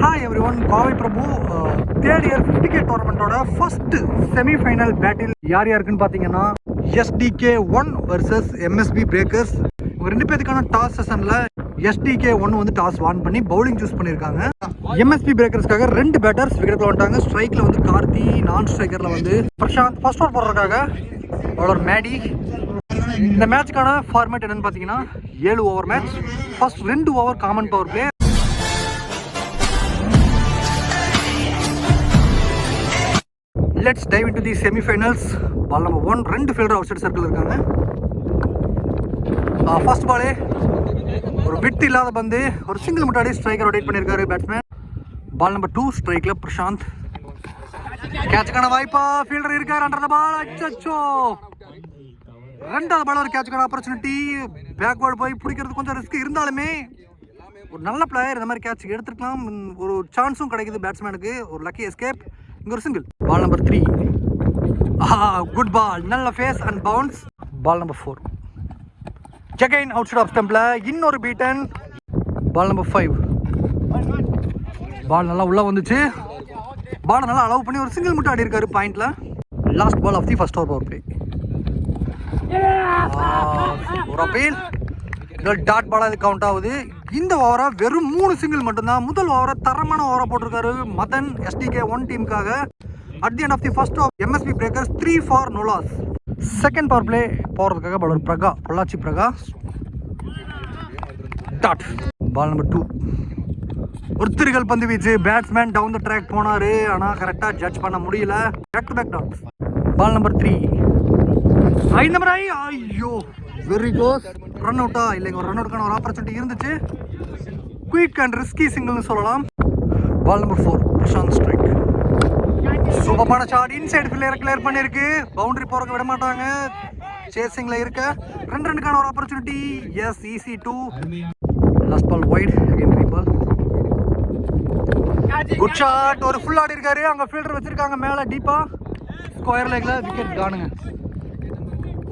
Hi everyone, Kavai Prabhu, third year 50K tournament first semi-final battle யார் யாருக்குன்னு பார்த்தீங்கன்னா SDK1 vs MSB Breakers. இவங்க ரெண்டு பேருக்கான டாஸ் செஷனில் SDK1 வந்து டாஸ் வான் பண்ணி பவுலிங் சூஸ் பண்ணியிருக்காங்க. MSB Breakersக்காக ரெண்டு பேட்டர்ஸ் விக்கெட்டில் வந்துட்டாங்க. ஸ்ட்ரைக்கில் வந்து கார்த்தி, நான் ஸ்ட்ரைக்கரில் வந்து பிரசாந்த். ஃபர்ஸ்ட் ஓவர் போடுறதுக்காக பவுலர் மேடி. இந்த மேட்ச்க்கான ஃபார்மேட் என்னன்னு பார்த்தீங்கன்னா 7 over match. First 2 over common power play. Let's dive into the semi-finals. Ball number 1, ரெண்டு ஃபீல்டர் அவுட் சைட் சர்க்கிள் இருக்காங்க. ஃபர்ஸ்ட் பாலே ஒரு விட் இல்லாத பந்து, ஒரு சிங்கிள் முட்டாடி ஸ்ட்ரைக்கர் ரொட்டேட் பண்ணியிருக்காரு பேட்ஸ்மேன். பால் நம்பர் 2 ஸ்ட்ரைக்ல பிரசாந்த். கேட்சுக்கான வாய்ப்பா ஃபீல்டர் இருக்காரு அண்டர் த பால். அச்சோ, ரெண்டாவது பால் ஒரு கேட்சுக்கான ஆப்பர்ச்சுனிட்டி. பேக்வேர்டு போய் பிடிக்கிறது கொஞ்சம் ரிஸ்க் இருந்தாலுமே ஒரு நல்ல பிளேயர் இந்த மாதிரி கேட்ச் எடுத்துருக்கலாம். ஒரு சான்ஸும் கிடைக்குது பேட்ஸ்மேனுக்கு. ஒரு லக்கி எஸ்கேப். இங்க ஒரு single. Ball number 3, good ball, நல்ல pace and bounce. Ball number 4 again outside off ஸ்டம்ப்ல இன்னொரு பீட்டன். பால் நம்பர் 5, பால் நல்லா உள்ள வந்துச்சு. பால் நல்லா அலோவ் பண்ணி ஒரு சிங்கிள் மட்டும் ஆடி இருக்காரு பாயிண்ட்ல. Last ball of the first over power play. ஒரு அப்பீல், டாட் பாலா இது கவுண்ட் ஆகுது. இந்த ஓவரா வெறும் 3 சிங்கிள் மட்டும்தான். முதல் ஓவரை தரமான ஓவரா போட்டிருக்காரு மதன் SDK1 டீமுக்காக. At the end of the first over MSB Breakers 3 for no loss. Second power play போறதுக்காக bowler Praga, Pollachi Praga. Dot. Ball number 2, ஒரு திருகல் பந்து வீச்சு. பேட்ஸ்மேன் டவுன் த ட்ராக் போனாரு, ஆனா கரெக்டா ஜட்ஜ் பண்ண முடியல. Back to back dots. Ball number 3, number ஐயோ வெரி க்ளோஸ். ரன் அவுட்டா இல்லைங்க, ஒரு ரன் அவுட்டுக்கான ஒரு ஆப்பர்ச்சுனிட்டி இருந்துச்சு. குயிக் அண்ட் ரிஸ்கி சிங்கிள்னு சொல்லலாம். Ball number 4 Prasanth strike. சூப்பரான ஷாட், இன்சைடு கிளியர் பண்ணிருக்கு. பவுண்டரி போறக்க விட மாட்டாங்க. சேசிங்ல இருக்க 2 ஒரு opportunity. Yes, easy 2. Last ball wide, again reball. Good shot, ஒரு ஃபுல் ஆடி இருக்காரு. அங்க ஃபீல்டர் வச்சிருக்காங்க மேல டீப்பா. ஸ்கொயர் லெக்ல விக்கெட் காணுங்க.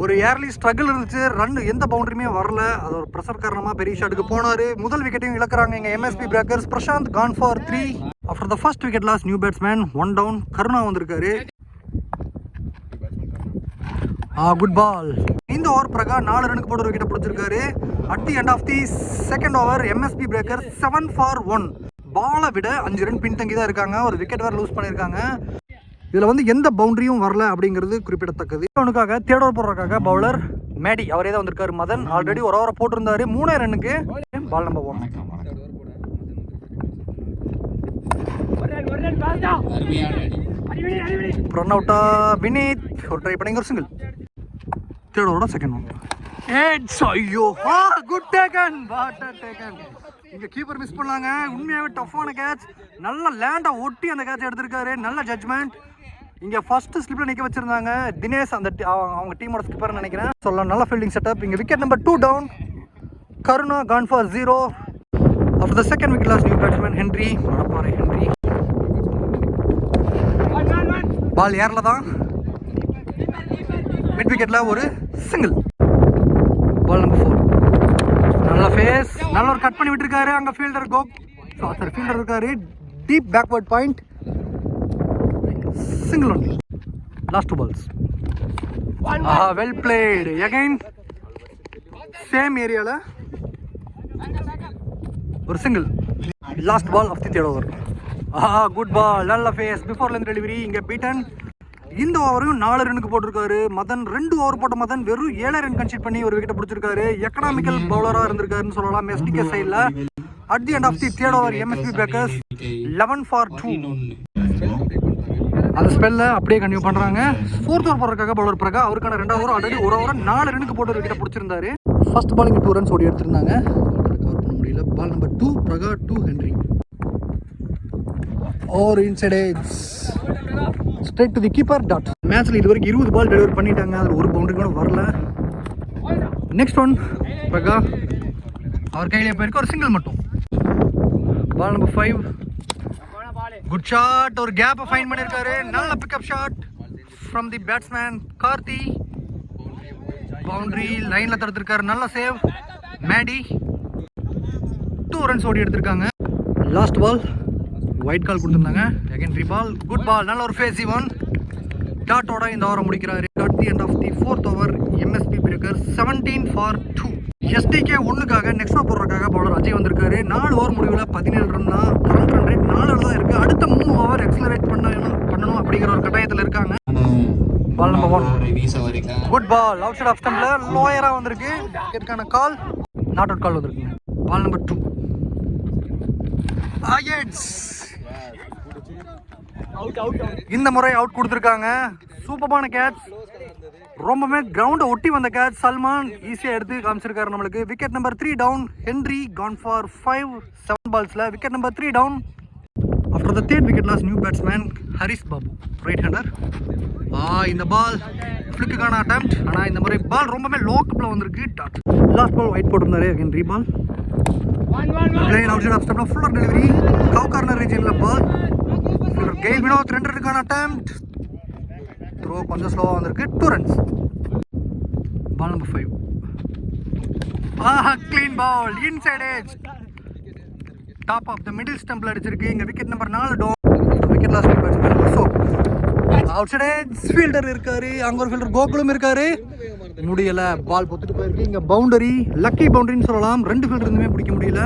ஒரு ஏர்லி ஸ்ட்ரகிள் இருந்துச்சு. ரன் எந்த பவுண்டரியுமே வரல. அது ஒரு ப்ரெஷர் காரணமா பெரிய ஷாட்டுக்கு போனாரு. முதல் விக்கெட்டையும் இழக்கிறாங்க எங்க MSB Breakers. Prasanth gone for 3. After the first wicket loss new batsman 1 down. Karuna வந்திருக்காரு. Good ball. இந்த ஓவர் பிரகா 4 ரனுக்கு போட்டு ஒரு விக்கெட் பிடிச்சிருக்காரு. At the end of the second over MSB Breakers 7 for 1. பாலை விட 5 ரன் பின்தங்கி தான் இருக்காங்க. ஒரு விக்கெட் வேறு லூஸ் பண்ணியிருக்காங்க. இதில் வந்து எந்த பவுண்டரியும் வரல அப்படிங்கிறது குறிப்பிடத்தக்கது. அவனுக்காக தேர்ட் ஓவர் போடுறதுக்காக பவுலர் மேடி அவரே தான் வந்திருக்காரு. மதன் ஆல்ரெடி ஒரு ஓவரை போட்டிருந்தாரு 3 ரன்னுக்கு. பால் நம்பர் 1, ரன் அவுட்டா வினீத். ஒரு ட்ரை பண்ணி ஒரு சிங்கிள். தேர்ட் ஓவரோட செகண்ட் அவுட். ஐயோ, குட் டேக்கன், வாட்டர் டேக்கன். இங்க கீப்பர் மிஸ் பண்ணாங்க. உண்மையாவே டஃப்பான கேட்ச். நல்ல லேண்டா ஒட்டி அந்த கேட்ச் எடுத்திருக்காரு. நல்ல ஜட்ஜ்மெண்ட். இங்க ஃபர்ஸ்ட் ஸ்லிப்ல நிக்க வச்சிருந்தாங்க தினேஷ், அந்த அவங்க டீமோட ஸ்கிப்பர் நினைக்கிறேன். சொல்லலாம் நல்ல ஃபீல்டிங் செட்டப். இங்க wicket number 2 down. Karuna gone for 0. After the second wicket loss new batsman Henry. மடப்பாறை ஹென்ரி. பால் ஏர்ல தான். மிட் விக்கெட்ல ஒரு சிங்கிள். பால் நம்பர் 4, நல்ல ஃபேஸ், நல்ல ஒரு கட் பண்ணி விட்டுருக்காரு. அங்க ஃபீல்டர் ஃபீல்டர் இருக்காரு. Deep backward point. Single one. Last 2 balls. Well played. Again same ஏரியால ஒரு single. Last ball of the third over. Good ball, நல்ல ஃபேஸ், பிஃபோர் லென்த் டெலிவரி. இங்க பீட்டன். இந்த ஓவரையும் 4 ரனுக்கு போட்டிருக்காரு மதன். 2 ஓவர் போட்ட மதன் வெறும் 7 ரன் கன்சிட் பண்ணி ஒரு விக்கெட் பிடிச்சிருக்காரு. எக்கனாமிக்கல் பவுலரா இருந்திருக்காருன்னு சொல்லலாம் SDK சைட்ல. At the end of the third over MSB Breakers 11 for 2. அந்த ஸ்பெல்ல அப்படியே கண்டினியூ பண்றாங்க. ஃபோர்த் ஓவர் போறதுக்காக பவுலர் பிரகா. அவருக்கான 2வது ஓவர் ஆல்ரெடி ஒரு ஓவர் 4 ரனுக்கு போட்டு ஒரு விக்கெட் பிடிச்சிருந்தாரு. ஃபர்ஸ்ட் பாலிங் 2 ரன்ஸ் ஓடி எடுத்திருந்தாங்க. கவர் பண்ண முடியல. பால் நம்பர் 2 பிரகா 2 Henry. Over inside edge straight to the keeper. Dot. மேட்ச்ல இது வரைக்கும் 20 பால் டெலிவர் பண்ணிட்டாங்க. அதுல ஒரு பவுண்டரி கூட வரல. நெக்ஸ்ட் ஒன் பிரகா அவர் கையில போயிருக்கு. ஒரு சிங்கிள் மட்டும். Ball number 5, good shot. ஒரு கேப்பை ஃபைண்ட் பண்ணியிருக்காரு. நல்ல pickup shot from the batsman Karthi. Boundary லைன்ல தடுத்திருக்காரு. நல்ல சேவ் மேடி. 2 ரன்ஸ் ஓடி எடுத்திருக்காங்க. லாஸ்ட் பால் ஒயிட் கால் கொடுத்துருந்தாங்க. அகைன் ரீபால், குட் பால், நல்ல ஒரு ஃபேஸி ஒன். டாட்டோட இந்த ஓவரை முடிக்கிறாரு. At the end of the 4th over MSP Breakers 17 for 2. STK 1க்காக நெக்ஸ்ட் ஓவர் போடுறதுக்காக பவுலர் அஜய் வந்திருக்காரு. 4 ஓவர் முடிவில் 17 ரன் தான். கரண்ட் ரன் ரேட் 4 தான் இருக்குது. அடுத்த 3 ஓவர் எக்ஸலரேட் பண்ணணும் அப்படிங்கிற ஒரு கட்டாயத்தில் இருக்காங்க. Ball number 1, good ball, outside off ஸ்டம்ப்ல லோயரா வந்திருக்கு. விக்கெட்டுக்கான கால், நாட் அவுட் கால் வந்திருக்கு. பால் நம்பர் 2, இந்த முறை அவுட் கொடுத்துருக்காங்க. சூப்பரான கேட்ச், ரொம்பவே கிரவுண்டை ஒட்டி வந்த கேட்ச். சல்மான் ஈஸியாக எடுத்து காமிச்சிருக்காரு நம்மளுக்கு. Wicket number 3 down. Henry gone for 5-7 பால்ஸில் wicket number 3 down. After the 3rd wicket loss, new batsman Haris Babu, right hander. இந்த பால் ஃபிளிக்குக்கான அட்டெம்ப்ட். ஆனால் இந்த மாதிரி பால் ரொம்பவே லோ கப்பில் வந்திருக்கு. டாட். லாஸ்ட் பால் ஒயிட் போட்டிருந்தாரு. Again reball, plain outside off ஸ்டம்ப்ல ஃபுல்லர் டெலிவரி. கவ் கார்னர் ரீஜனில் பால். கெயில் வினோத் 2 ரன்னுக்கான அட்டெம்ப்ட். த்ரோ கொஞ்சம் ஸ்லோவாக வந்திருக்கு. 2 runs. Ball number 5, clean ball, inside edge, top of the middle ஸ்டம்பில் அடிச்சிருக்கு. இங்கே wicket number 4 down. Wicket lost outside edge fielder இருக்காரு. அங்கே ஒரு ஃபீல்டர் கோகுலும் இருக்காரு. முடியல, பால் பொத்துட்டு போயிருக்கு. இங்கே பவுண்டரி, லக்கி பவுண்டரின்னு சொல்லலாம். 2 ஃபீல்டர் இருந்துமே பிடிக்க முடியல.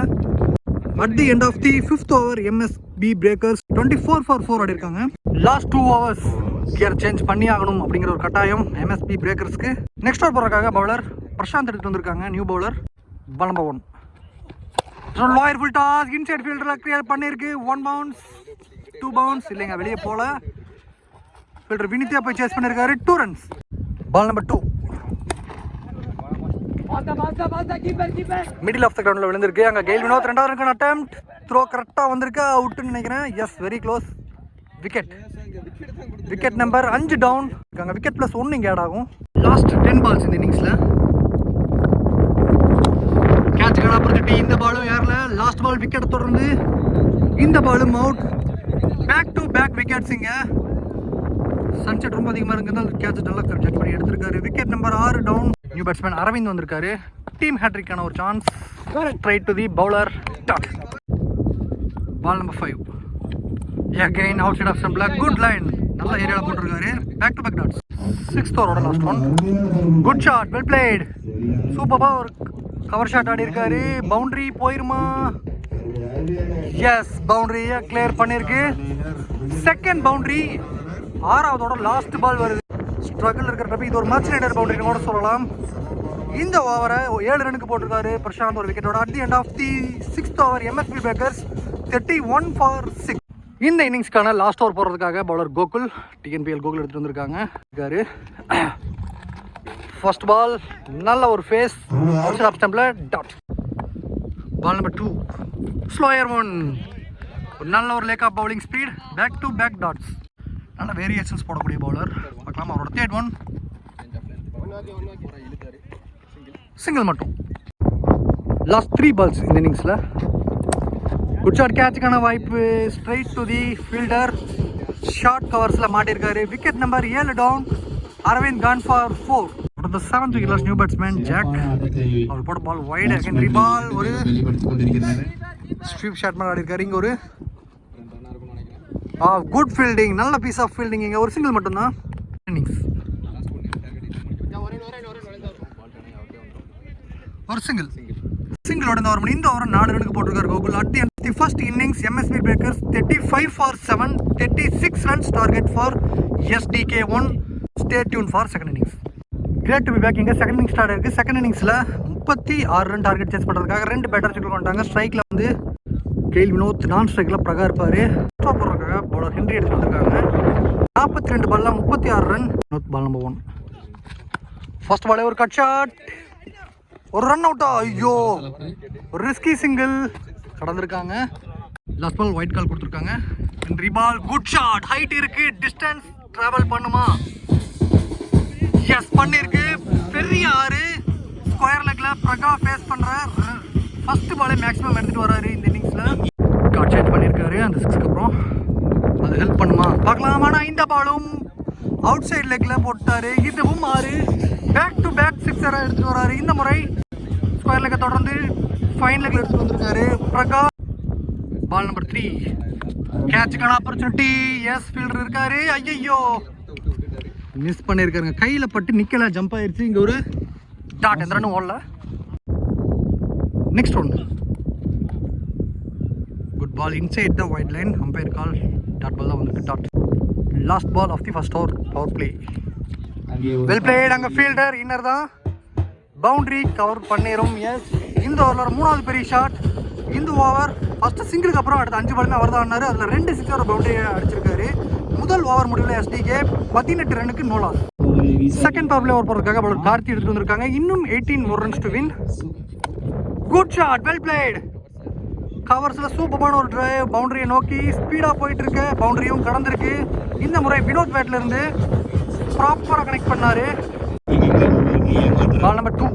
At the end of the 5th over MSP Breakers 24 for 4 ஆடி இருக்காங்க. லாஸ்ட் 2 ஓவர்ஸ் கியர் சேஞ்ச் பண்ணி ஆகணும் அப்படிங்கிற ஒரு கட்டாயம் எம்எஸ்பி பிரேக்கர்ஸ்க்கு. நெக்ஸ்ட் ஓவர் போடுறதுக்காக பவுலர் பிரசாந்த் எடுத்து வந்திருக்காங்க. New bowler. Ball number 1, lower full toss, inside ஃபீல்டரில் கிளியர் பண்ணியிருக்கு. 1 bounce 2 bounce இல்லைங்க, வெளியே போல. ஃபீல்டர் வினித்தியா போய் சேஸ் பண்ணியிருக்காரு. 2 runs. Ball number 2, middle of the கிரவுண்டில் விழுந்திருக்கு. அங்கே கெயில் வினோத் 2வது ரன்னுக்கான அட்டெம்ப்ட். த்ரோ கரெக்டாக வந்திருக்கு. அவுட்டுன்னு நினைக்கிறேன். Yes, very close. Wicket number 5 down. அங்கே விக்கெட் ப்ளஸ் 1 இங்கே ஆட் ஆகும். லாஸ்ட் 10 balls இந்த இன்னிங்ஸில். கேட்சுக்கான ஆப்பர்ச்சுனிட்டி. இந்த பாலும் ஏறல. லாஸ்ட் பால் விக்கெட் தொடர்ந்து இந்த பாலும் out. Back to back wickets. இங்கே சன்செட் ரொம்ப அதிகமாக இருக்கிறதால கேட்ச் நல்லா ஜட்ஜ் பண்ணி எடுத்திருக்காரு. Wicket number 6 down. New batsman Aravind வந்திருக்காரு. டீம் ஹேட்ரிக்கான ஒரு chance. Straight to the bowler. Dot. Ball number 5, again out side off ஸ்டம்ப்ல குட் லைன், நல்ல ஏரியாவில் போட்டிருக்காரு. Back to back dots. 6th ஓவரோட last one. Good shot, well played. சூப்பராக ஒரு கவர் ஷாட் ஆடி இருக்காரு. பவுண்டரி போயிருமா? எஸ், பவுண்டரியை கிளியர் பண்ணியிருக்கு. Second boundary. 6வதோட லாஸ்ட் பால் வருது. ஸ்ட்ரகிள் இருக்கிறப்ப இது ஒரு மச் ரைடர் பவுண்டரின்னு கூட சொல்லலாம். இந்த ஓவரை 7 ரன்னுக்கு போட்டிருக்காரு பிரசாந்த் ஒரு விக்கெட்டோட. At the end of the 6th over MSP Breakers 31 for 6. இந்த இன்னிங்ஸ்க்கான லாஸ்ட் ஓவர் போடுறதுக்காக பவுலர் கோகுல், டிஎன்பிஎல் கோகுல் எடுத்துகிட்டு வந்திருக்காங்க. ஃபர்ஸ்ட் பால் நல்ல ஒரு ஃபேஸ், அவுட் சைட் ஆஃப் ஸ்டம்ப்ல dot. Ball number 2, slower one. ஒரு நல்ல ஒரு lack of bowling speed, back to back dots. நல்ல வேரியேஷன்ஸ் போடக்கூடிய பவுலர். பார்க்கலாம் அவரோட 3rd ஒன். சிங்கிள் மட்டும். லாஸ்ட் 3 balls இந்த இன்னிங்ஸில். குட் ஷாட், கேட்சுக்கான வாய்ப்பு. Straight to the fielder. Short கவர்ஸில் மாட்டியிருக்காரு. Wicket number 7 down. Aravind gone for 4. The 7th wicket loss, new batsman Jack. அவர் போட்ட பால் வைட். அகைன் ரீபால். ஒரு ஸ்வீப் ஷாட் மாதிரி ஆடி இருக்காரு. இங்கே ஒரு குட் ஃபீல்டிங், நல்ல பீஸ் ஆஃப் ஃபீல்டிங். இங்கே ஒரு சிங்கிள் மட்டும்தான். இன்னிங்ஸ் ஒரு சிங்கிளோட இந்த ஓவர் இந்த ஓவர் 4 ரன்னுக்கு போட்டிருக்காரு Gokul. At the end the first innings MSB Breakers 35 for 7, 36 runs target for SDK1. Stay tuned for second innings. Great to be back. இங்கே செகண்ட் இன்னிங்ஸ் ஸ்டார்ட் இருக்குது. செகண்ட் இன்னிங்ஸில் 36 ரன் டார்கெட் சேஸ் பண்ணுறதுக்காக 2 batter schedule பண்ணிட்டாங்க. ஸ்ட்ரைக்கில் வந்து கெயில் வினோத், நான் ஸ்ட்ரைக்கில் பிரகா இருப்பார். ஸ்டாப் போடுறதுக்காக பவுலர் ஹென்ரி எடுத்து வந்திருக்காங்க. 42 பால்ல 36 ரன். பால் நம்பர் 1. ஃபர்ஸ்ட் பாலே ஒரு கட் ஷாட், ஒரு ரன் அவுட்டா. ஐயோ, ஒரு ரிஸ்கி சிங்கிள் கடந்திருக்காங்க. லாஸ்ட் பால் ஒயிட் கால் கொடுத்துருக்காங்க. Henry ball, good shot, height இருக்கு, டிஸ்டன்ஸ் டிராவல் பண்ணுமா? எஸ், பண்ணிருக்கு. பெரிய 6 ஸ்கொயர் லெக்ல பிரகா ஃபேஸ் பண்ற ஃபர்ஸ்ட் பாலே மேக்ஸிமம் எடுத்துட்டு வராரு இந்த இன்னிங்ஸ்ல. கார்ட் சேஞ்ச் பண்ணியிருக்காரு அந்த 6க்கு அப்புறம். அது ஹெல்ப் பண்ணுமா பார்க்கலாம். ஆனால் இந்த பாலும் அவுட் சைட் லெக்ல போட்டாரு. இதுவும் 6 பேக் டு பேக் 6 எடுத்துட்டு வராரு. இந்த முறை ஸ்கொயர் லெக்கை தொடர்ந்து ஃபைன் லெக்ல எடுத்துட்டு வந்திருக்காரு பிரகா. பால் நம்பர் 3, கேட்சுக்கான ஆப்பர்ச்சுனிட்டி. எஸ், ஃபீல்டர் இருக்காரு. ஐயோ, மிஸ் பண்ணியிருக்காருங்க. கையில் பட்டு நிக்கல, ஜம்ப் ஆயிடுச்சு. இங்கே ஒரு டாட், எந்த ரன்னும் ஓடல. Next one good ball inside the wide line. Umpire call dot ball தான் வந்திருக்கு. Dot. Last ball of the first over power play. Well played. அங்கே ஃபீல்டர் இன்னர் தான், பவுண்டரி கவர் பண்ணிடும். எஸ், இந்த ஓவரில் மூணாவது பெரிய ஷாட். இந்த ஓவர் ஃபர்ஸ்ட் சிங்கிளுக்கு அப்புறம் அடுத்த 5 பாலுமே அவர் தான் ஆனார். அதில் 2 சிக்ஸர் பவுண்டரி அடிச்சிருக்காரு. முதல் ஓவர் முடிவில் எஸ்டிகே 18 ரன்னுக்கு no loss. Second power play over போகிறதுக்காக பவுலர் கார்த்தி எடுத்து வந்திருக்காங்க. இன்னும் 18 more runs to win. Good shot, well played. கவர்ஸில் சூப்பரான ஒரு டிரைவ், பவுண்டரியை நோக்கி ஸ்பீடாக போயிட்டு இருக்கு. பவுண்டரியும் கடந்திருக்கு. இந்த முறை வினோத் பேட்ல இருந்து ப்ராப்பராக கனெக்ட் பண்ணாரு. Ball number 2.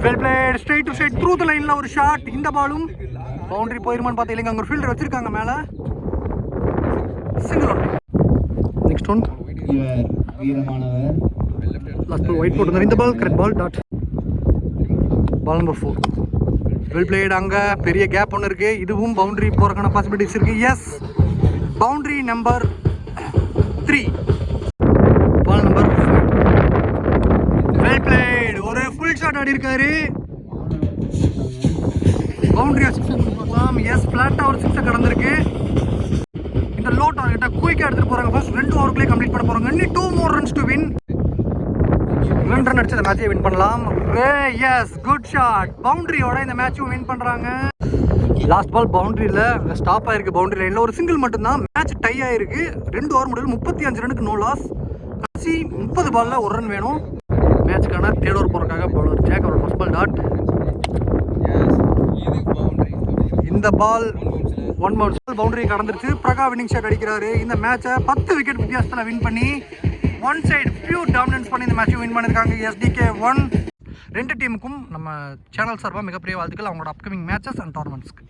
Well played. Straight to straight through the லைனில் ஒரு ஷாட். இந்த பாலும் பவுண்டரி போயிருமான்னு பார்த்தா இல்லைங்க. அங்கே ஒரு ஃபீல்டர் வச்சிருக்காங்க மேலே. Single one. Next one last ball wide போட்டு இந்த பால் correct ball. Dot. Ball number 4. Well played. அங்கே பெரிய கேப் ஒன்று இருக்குது. இதுவும் பவுண்டரி போகிறக்கான பாசிபிலிட்டிஸ் இருக்குது. Yes, boundary number 3. Ball number 5. Well played. ஒரு ஃபுல் ஷாட் ஆடி இருக்காரு. பவுண்டரி பார்க்கலாம். எஸ், ஃப்ளாட்டாக ஒரு 6 கடந்திருக்கு. இந்த லோ டார்கெட்டை குயிக்காக எடுத்துகிட்டு போகிறாங்க. ஃபர்ஸ்ட் 2 ஓவருக்குள்ளே கம்ப்ளீட் பண்ண போகிறாங்க. இன்னும் 2 more runs to win. 2 run அடிச்சு இந்த மேட்சை வின் பண்ணலாம். S, good shot. பவுண்டரியோட இந்த மேட்சும் வின் பண்ணுறாங்க. லாஸ்ட் பால் பவுண்டரியில் ஸ்டாப் ஆயிருக்கு. பவுண்டரி லைனில் ஒரு சிங்கிள் மட்டும்தான். மேட்ச் டை ஆயிருக்கு. 2 ஓவர் முடிவில் 35 ரன்னுக்கு நோ லாஸ். கடைசி 30 பாலில் 1 ரன் வேணும். மேட்சுக்கான 3rd ஓவர் போகிறதுக்காக பவுலர் ஜாக் அவரோட ஃபர்ஸ்ட் பால். டாட். இந்த பால் 1 பவுன்ஸ். பவுண்டரி கடந்துருச்சு. பிரகா வின்னிங் ஷாட் அடிக்கிறாரு. இந்த மேட்சை 10 விக்கெட் வித்தியாசத்தில் வின் பண்ணி ஒன் சைடு பியூர் டாமினன்ஸ் பண்ணி இந்த மேட்சும் வின் பண்ணியிருக்காங்க. எஸ்டிகே 1. 2 டீமுக்கும் நம்ம சேனல் சார்பாக மிகப்பெரிய வாழ்த்துக்கள் அவங்களோட அப்கமிங் மேட்சஸ் அண்ட் டோர்னமெண்ட்ஸ்க்கு.